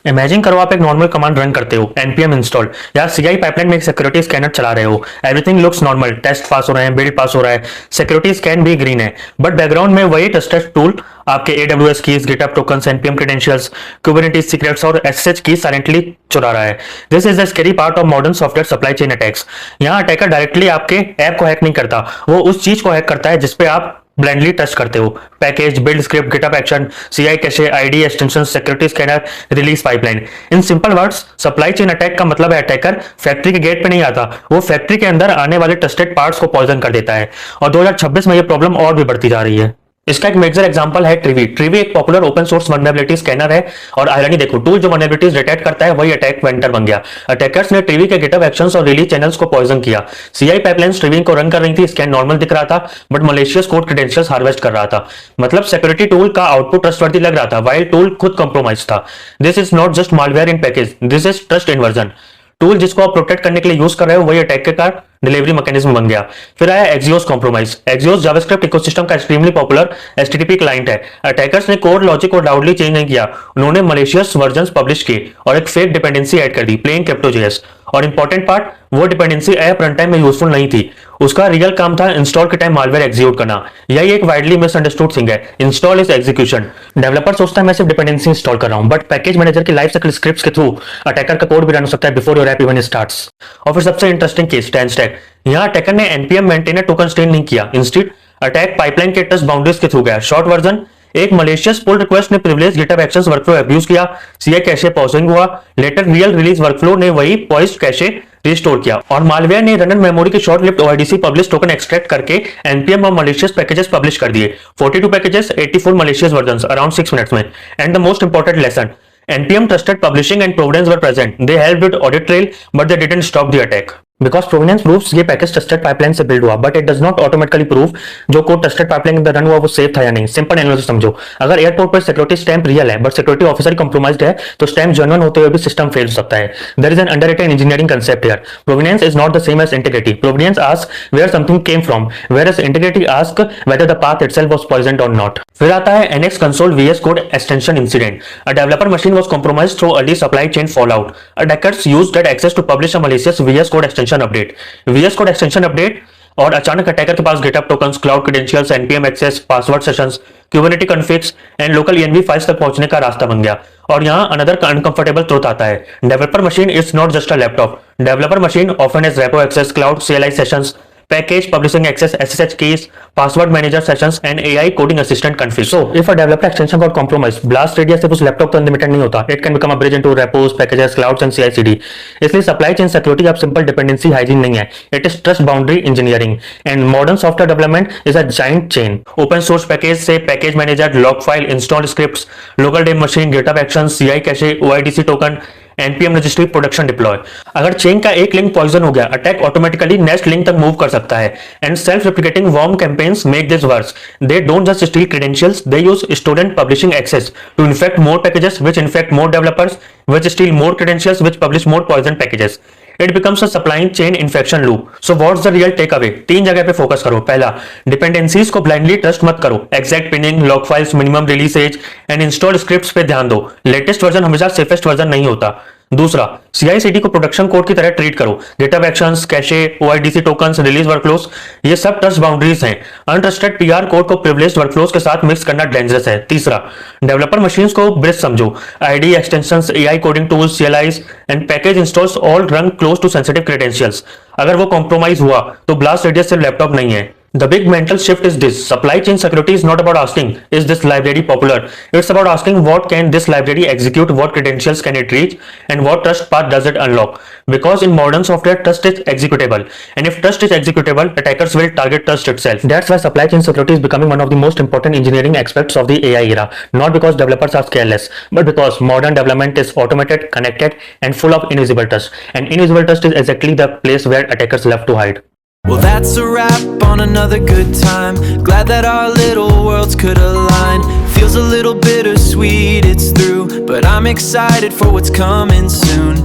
Imagine करो आप एक नॉर्मल कमांड रन करते हो npm इंस्टॉल या सीआई पाइपलाइन में एक सिक्योरिटी स्कैनर चला रहे हो। Everything looks normal, test pass हो रहे हैं, बिल्ड पास हो रहा है, सिक्योरिटी स्कैन भी ग्रीन है। बट बैकग्राउंड में वही ट्रस्टेड टूल आपके AWS keys, GitHub tokens, npm credentials, Kubernetes secrets और SSH की साइलेंटली चुरा रहा है। This is the scary part of modern software supply chain attacks. यहाँ अटैकर डायरेक्टली आपके ऐप को हैक नहीं करता, वो उस चीज को हैक करता है जिसपे आप ब्लाइंडली टच करते हो। Package, build script, GitHub action, CI cache, ID extension, security scanner, release pipeline. In simple words supply chain attack का मतलब है अटैकर फैक्ट्री के गेट पे नहीं आता, वो फैक्ट्री के अंदर आने वाले ट्रस्टेड पार्ट्स को पॉइजन कर देता है। और 2026 में ये प्रॉब्लम और भी बढ़ती जा रही है। इसका एक मेजर एग्जांपल है ट्रिवी। ट्रिवी एक popular open source vulnerability scanner है और आयरनी देखो, टूल जो वल्नरेबिलिटीज डिटेक्ट करता है वही अटैक वेक्टर बन गया। अटैकर्स ने ट्रिवी के गिटहब एक्शंस और रिलीज चैनल्स को पॉइजन किया। सीआई पाइपलाइंस ट्रिवी को रन कर रही थी, स्कैन नॉर्मल दिख रहा था but malicious code credentials harvest कर रहा था। मतलब सिक्योरिटी टूल का आउटपुट ट्रस्टवर्दी लग रहा था वाइल टूल खुद कॉम्प्रोमाइज था। This is not just malware in package, this is trust inversion. Tool जिसको आप प्रोटेक्ट करने के लिए यूज कर रहे हो वही अटैक का डिलीवरी मैकेनिज्म बन गया। फिर आया Axios compromise. Axios JavaScript ecosystem का एक्सट्रीमली पॉपुलर HTTP क्लाइंट है। अटैकर्स ने कोड लॉजिक को लाउडली चेंज नहीं किया, उन्होंने मलेशियस वर्जन्स पब्लिश किए और एक फेक डिपेंडेंसी ऐड कर दी, प्लेन क्रिप्टोजेएस। और इंपॉर्टेंट पार्ट, वो डिपेंडेंसी ऐप रन टाइम में यूजफुल नहीं थी, उसका रियल काम था इंस्टॉल के टाइम मालवेयर एग्जीक्यूट करना। यही एक वाइडली मिसअंडरस्टूड थिंग है, इंस्टॉल इज एग्जीक्यूशन। डेवलपर सोचता है मैं सिर्फ डिपेंडेंसी इंस्टॉल कर रहा हूं, बट पैकेज मैनेजर की लाइफ साइकिल स्क्रिप्ट्स के थ्रू अटैकर का कोड भी रन हो सकता है before your app even starts. और फिर सबसे इंटरेस्टिंग केस, स्टैक। यहाँ अटैकर ने npm मेंटेनर टोकन स्टेन नहीं किया, इंस्टेड अटैक पाइपलाइन के ट्रस्ट बाउंड्रीज के थ्रू गया। शॉर्ट वर्जन, एक मलेशियस पुल रिक्वेस्ट ने privilege GitHub actions workflow abuse किया, सीआई कैशे पॉजिंग हुआ, लेटर रियल रिलीज वर्कफ्लो ने वही पॉइज्ड कैशे रिस्टोर किया और मालवेयर ने रनर मेमोरी की short lived OIDC publish token extract करके npm और मलेशियस पैकेजेस पब्लिश कर दिए। 42 packages, 84 malicious versions, around 6 minutes में। And the most important lesson, npm trusted publishing and provenance were present. They helped with audit trail, but they didn't stop the attack. Because provenance proves ये package trusted pipeline से build हुआ, but it does not automatically prove जो code trusted pipeline के अंदर run हुआ वो safe था या नहीं। सिंपल एनालिसिस समझो, अगर एयरपोर्ट पर सिक्योरिटी स्टैंप रियल है बट सिक्योरिटी ऑफिसर कॉम्प्रोमाइज्ड है तो स्टैंप जेन्युइन होते हुए भी सिस्टम फेल हो सकता है। There is an underrated engineering concept here. Provenance is not the same as integrity. Provenance ask where something came from, whereas integrity ask whether the path itself was poisoned or not. फिर आता है NX console VS Code extension incident. A developer machine was compromised through early supply chain fallout. Attackers used that access to publish a malicious VS Code extension update. VS Code extension update और अचानक attacker के पास GitHub tokens, cloud credentials, npm एक्सेस, password sessions, Kubernetes configs and local env files तक पहुंचने का रास्ता बन गया। और यहाँ अनदर अनकंफर्टेबल ट्रुथ आता है, developer machine is not just a laptop. Developer machine often has repo access, cloud CLI sessions, package publishing access, SSH keys, password manager sessions and AI coding assistant config. So if a developer extension got compromised, blast radius सिर्फ उस laptop तो unlimited नहीं होता, it can become a bridge into repos, packages, clouds and CI/CD. इसलिए supply chain security अब simple dependency hygiene नहीं है, it is trust boundary engineering and modern software development is a giant chain. Open source package से package manager, log file, install scripts, local dev machine, GitHub actions, CI cache, OIDC token, npm registry, production deploy. अगर chain का एक link poison हो गया, attack automatically next link तक move कर सकता है। And self replicating worm campaigns make this worse. They don't just steal credentials, they use student publishing access to infect more packages which infect more developers, which steal more credentials, which publish more poison packages. It becomes a supply chain infection loop. So what's the real takeaway? 3 जगह पे focus करो। पहला, dependencies को blindly trust मत करो, exact pinning, log files, minimum release age and install scripts पे ध्यान दो। लेटेस्ट वर्जन हमेशा सेफेस्ट वर्जन नहीं होता। दूसरा, CI/CD को प्रोडक्शन कोड की तरह ट्रीट करो। GitHub actions, cache, OIDC tokens, release workflows, ये सब ट्रस्ट बाउंड्रीज हैं। अनट्रस्टेड PR कोड को प्रिविलेज्ड वर्कफ्लोस के साथ मिक्स करना डेंजरस है। तीसरा, डेवलपर मशीन्स को ब्रिज समझो। ID extensions, AI coding tools, CLIs and package installs all run close to sensitive credentials. अगर वो कॉम्प्रोमाइज हुआ तो ब्लास्ट रेडियस सिर्फ लैपटॉप नहीं है। The big mental shift is this: supply chain security is not about asking, is this library popular? It's about asking, what can this library execute, what credentials can it reach, and what trust path does it unlock? Because in modern software, trust is executable, and if trust is executable, attackers will target trust itself. That's why supply chain security is becoming one of the most important engineering aspects of the AI era. Not because developers are careless, but because modern development is automated, connected, and full of invisible trust. And invisible trust is exactly the place where attackers love to hide. Well, that's a wrap on another good time. Glad that our little worlds could align. Feels a little bittersweet, it's through, but I'm excited for what's coming soon.